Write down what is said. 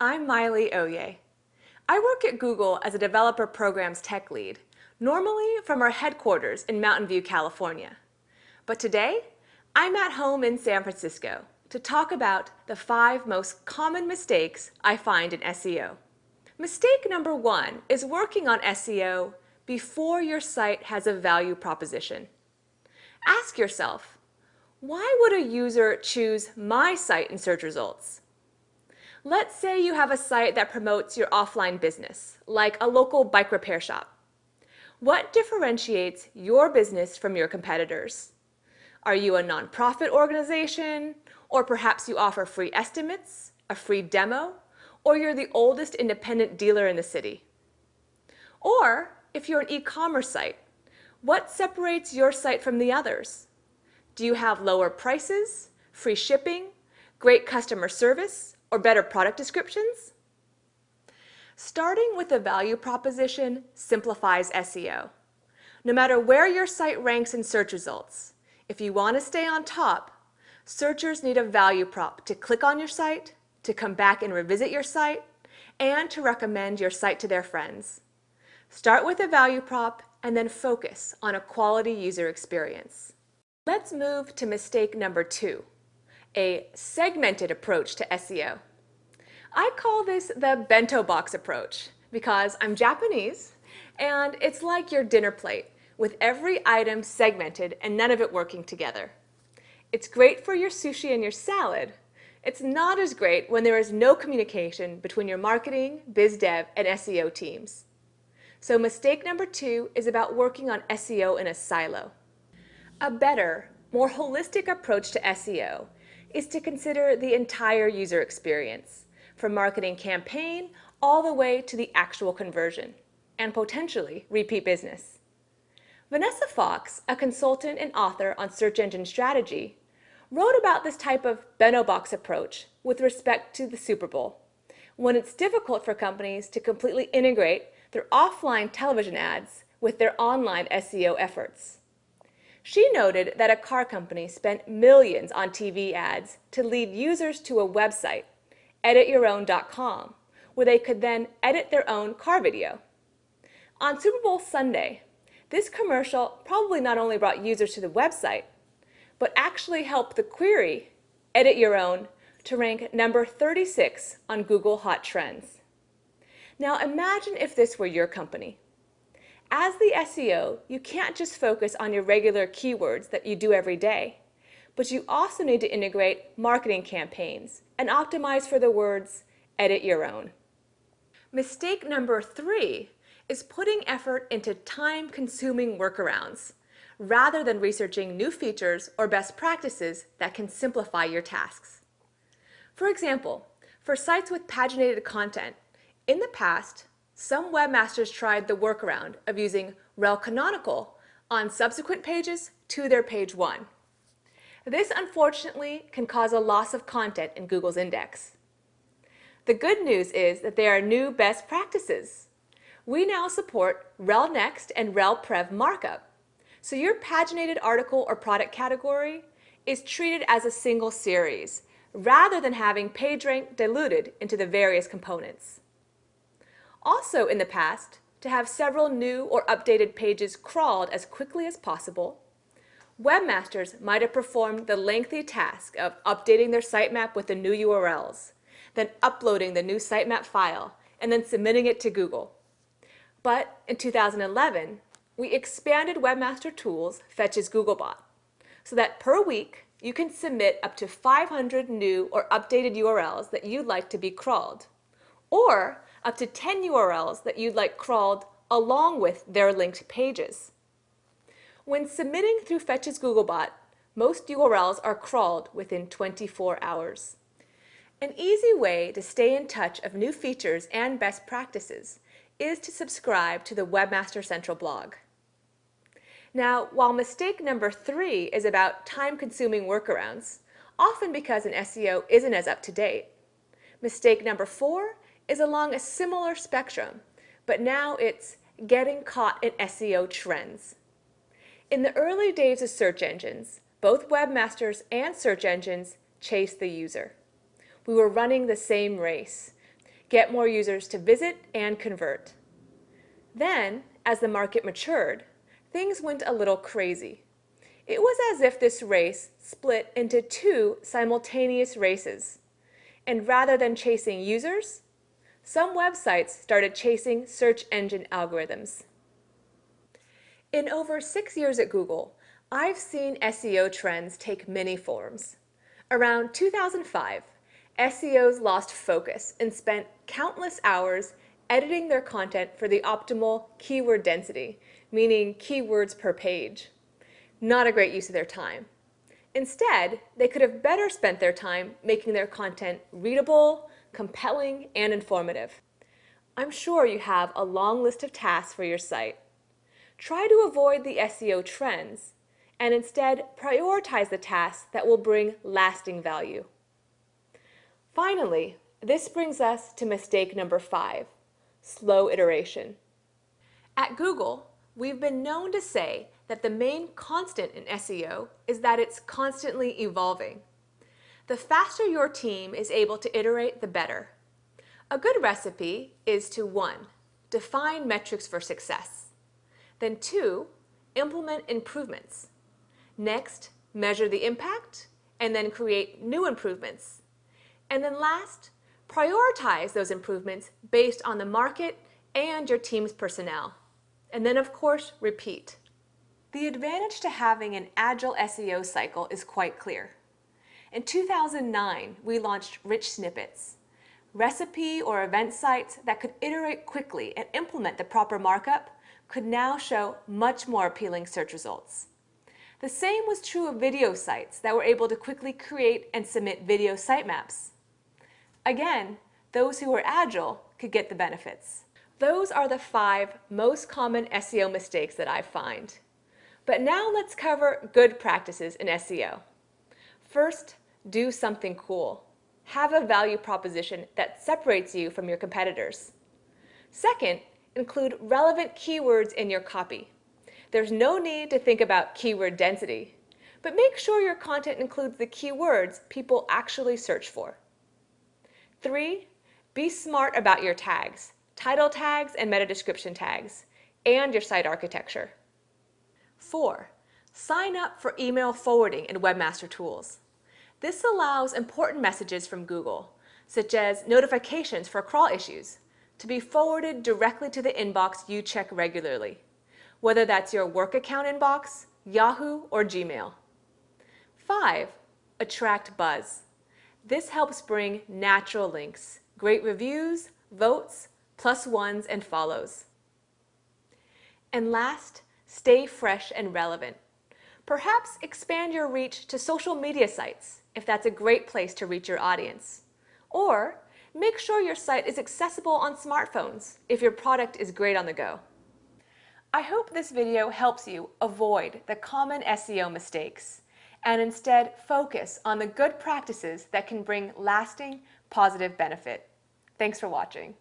I'm Miley Oye. I work at Google as a developer programs tech lead, normally from our headquarters in Mountain View, California. But today, I'm at home in San Francisco to talk about the 5 most common mistakes I find in SEO. Mistake number 1 is working on SEO before your site has a value proposition. Ask yourself, why would a user choose my site in search results? Let's say you have a site that promotes your offline business, like a local bike repair shop. What differentiates your business from your competitors? Are you a nonprofit organization? Or perhaps you offer free estimates, a free demo, or you're the oldest independent dealer in the city? Or if you're an e-commerce site, what separates your site from the others? Do you have lower prices, free shipping, great customer service, or better product descriptions? Starting with a value proposition simplifies SEO. No matter where your site ranks in search results, if you want to stay on top, searchers need a value prop to click on your site, to come back and revisit your site, and to recommend your site to their friends. Start with a value prop and then focus on a quality user experience. Let's move to mistake number 2. A segmented approach to SEO. I call this the bento box approach because I'm Japanese and it's like your dinner plate with every item segmented and none of it working together. It's great for your sushi and your salad. It's not as great when there is no communication between your marketing, biz dev, and SEO teams. So mistake number 2 is about working on SEO in a silo. A better, more holistic approach to SEO is to consider the entire user experience, from marketing campaign all the way to the actual conversion, and potentially repeat business. Vanessa Fox, a consultant and author on search engine strategy, wrote about this type of bento box approach with respect to the Super Bowl, when it's difficult for companies to completely integrate their offline television ads with their online SEO efforts. She noted that a car company spent millions on TV ads to lead users to a website, editYourOwn.com, where they could then edit their own car video. On Super Bowl Sunday, this commercial probably not only brought users to the website, but actually helped the query, Edit Your Own, to rank number 36 on Google Hot Trends. Now imagine if this were your company. As the SEO, you can't just focus on your regular keywords that you do every day, but you also need to integrate marketing campaigns and optimize for the words, edit your own. Mistake number 3 is putting effort into time-consuming workarounds, rather than researching new features or best practices that can simplify your tasks. For example, for sites with paginated content, in the past, some webmasters tried the workaround of using rel canonical on subsequent pages to their page 1. This unfortunately can cause a loss of content in Google's index. The good news is that there are new best practices. We now support rel next and rel prev markup, so your paginated article or product category is treated as a single series, rather than having page rank diluted into the various components. Also in the past, to have several new or updated pages crawled as quickly as possible, webmasters might have performed the lengthy task of updating their sitemap with the new URLs, then uploading the new sitemap file, and then submitting it to Google. But in 2011, we expanded Webmaster Tools Fetch's Googlebot, so that per week you can submit up to 500 new or updated URLs that you'd like to be crawled, or up to 10 URLs that you'd like crawled along with their linked pages. When submitting through Fetch's Googlebot, most URLs are crawled within 24 hours. An easy way to stay in touch of new features and best practices is to subscribe to the Webmaster Central blog. Now, while mistake number 3 is about time-consuming workarounds, often because an SEO isn't as up-to-date, mistake number 4 is along a similar spectrum, but now it's getting caught in SEO trends. In the early days of search engines, both webmasters and search engines chased the user. We were running the same race. get more users to visit and convert. Then, as the market matured, things went a little crazy. It was as if this race split into two simultaneous races. And rather than chasing users, some websites started chasing search engine algorithms. In over 6 years at Google, I've seen SEO trends take many forms. Around 2005, SEOs lost focus and spent countless hours editing their content for the optimal keyword density, meaning keywords per page. Not a great use of their time. Instead, they could have better spent their time making their content readable, compelling, and informative. I'm sure you have a long list of tasks for your site. Try to avoid the SEO trends and instead prioritize the tasks that will bring lasting value. Finally, this brings us to mistake number 5, slow iteration. At Google, we've been known to say that the main constant in SEO is that it's constantly evolving. The faster your team is able to iterate, the better. A good recipe is to 1. Define metrics for success. Then 2. Implement improvements. Next, measure the impact, and then create new improvements. And then last, prioritize those improvements based on the market and your team's personnel. And then, of course, repeat. The advantage to having an agile SEO cycle is quite clear. In 2009, we launched Rich Snippets, recipe or event sites that could iterate quickly and implement the proper markup could now show much more appealing search results. The same was true of video sites that were able to quickly create and submit video sitemaps. Again, those who were agile could get the benefits. Those are the 5 most common SEO mistakes that I find. But now let's cover good practices in SEO. First, do something cool. Have a value proposition that separates you from your competitors. Second, include relevant keywords in your copy. There's no need to think about keyword density, but make sure your content includes the keywords people actually search for. 3, be smart about your tags, title tags and meta description tags, and your site architecture. 4, sign up for email forwarding in Webmaster Tools. This allows important messages from Google, such as notifications for crawl issues, to be forwarded directly to the inbox you check regularly, whether that's your work account inbox, Yahoo, or Gmail. 5, attract buzz. This helps bring natural links, great reviews, votes, +1s, and follows. And last, stay fresh and relevant. Perhaps expand your reach to social media sites if that's a great place to reach your audience. Or make sure your site is accessible on smartphones if your product is great on the go. I hope this video helps you avoid the common SEO mistakes and instead focus on the good practices that can bring lasting, positive benefit. Thanks for watching.